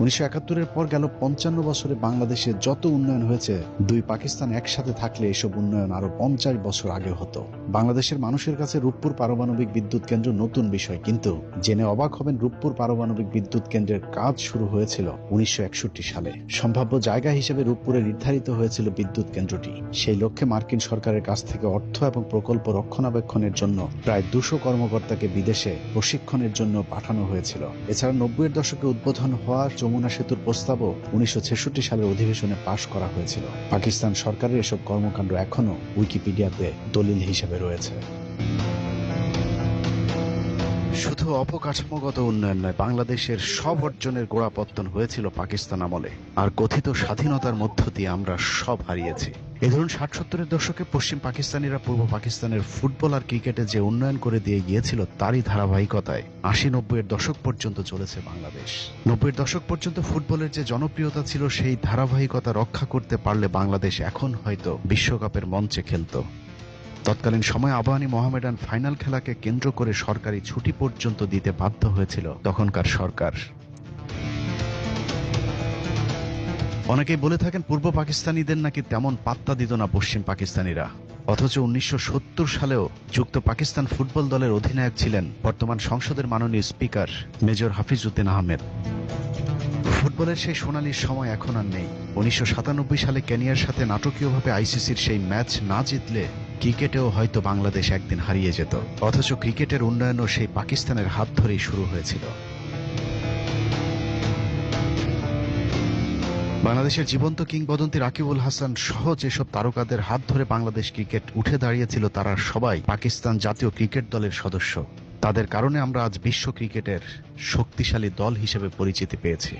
1971-এর পর গেল 55 বছরে বাংলাদেশে যত উন্নয়ন হয়েছে, দুই পাকিস্তান একসাথে থাকলে এসব উন্নয়ন আরো 50 বছর আগে হতো। বাংলাদেশের মানুষের কাছে রূপপুর পারমাণবিক বিদ্যুৎ কেন্দ্র নতুন বিষয়, কিন্তু জেনে অবাক হবেন রূপপুর পারমাণবিক বিদ্যুৎ কেন্দ্রের কাজ শুরু হয়েছিল 1961 সালে। সম্ভাব্য জায়গা হিসেবে রূপপুরে নির্ধারিত হয়েছিল বিদ্যুৎ কেন্দ্রটি। সেই লক্ষ্যে মার্কিন সরকারের কাছ থেকে অর্থ এবং প্রকল্প রক্ষণাবেক্ষণের জন্য প্রায় 200 কর্মকর্তাকে বিদেশে প্রশিক্ষণের জন্য পাঠানো হয়েছিল। এছাড়া 90-এর দশকে উদ্বোধন হওয়া যমুনা সেতুর প্রস্তাবও 1966 সালের অধিবেশনে পাশ করা হয়েছিল। পাকিস্তান সরকারের এসব কর্মকাণ্ড এখনো উইকিপিডিয়াতে দলিল হিসেবে রয়েছে। শুধু অবকাঠামোগত উন্নয়ন নয়, বাংলাদেশের সব অর্জনের গোড়াপত্তন হয়েছিল পাকিস্তান আমলে। আর কথিত স্বাধীনতার মধ্য দিয়ে আমরা সব হারিয়েছি। এ ধরুন 60-70-এর দশকে পশ্চিম পাকিস্তানিরা পূর্ব পাকিস্তানের ফুটবল আর ক্রিকেটে যে উন্নয়ন করে দিয়ে গিয়েছিল, তারই ধারাবাহিকতায় 80-90-এর দশক পর্যন্ত চলেছে বাংলাদেশ। 90-এর দশক পর্যন্ত ফুটবলের যে জনপ্রিয়তা ছিল, সেই ধারাবাহিকতা রক্ষা করতে পারলে বাংলাদেশ এখন হয়তো বিশ্বকাপের মঞ্চে খেলত। তৎকালীন সময়ে আবাহনী মোহামেডান ফাইনাল খেলাকে কেন্দ্র করে সরকারি ছুটি পর্যন্ত দিতে বাধ্য হয়েছিল তখনকার সরকার। অনেকেই বলে থাকেন পূর্ব পাকিস্তানিদের নাকি তেমন পাত্তা দিত না পশ্চিম পাকিস্তানিরা, অথচ 1970 সালেও যুক্ত পাকিস্তান ফুটবল দলের অধিনায়ক ছিলেন বর্তমান সংসদের মাননীয় স্পিকার মেজর হাফিজউদ্দিন আহমেদ। ফুটবলের সেই সোনালী সময় এখন আর নেই। 1997 সালে কেনিয়ার সাথে নাটকীয়ভাবে আইসিসির সেই ম্যাচ না জিতলে ক্রিকেটেও হয়তো বাংলাদেশ একদিন হারিয়ে যেত। অথচ ক্রিকেটের উন্নয়নও সেই পাকিস্তানের হাত ধরেই শুরু হয়েছিল। বাংলাদেশের জীবন্ত কিংবদন্তি রাকিবুল হাসান সহ যেসব তারকাদের হাত ধরে বাংলাদেশ ক্রিকেট উঠে দাঁড়িয়েছিল, তারা সবাই পাকিস্তান জাতীয় ক্রিকেট দলের সদস্য। তাদের কারণে আমরা আজ বিশ্ব ক্রিকেটের শক্তিশালী দল হিসেবে পরিচিতি পেয়েছি।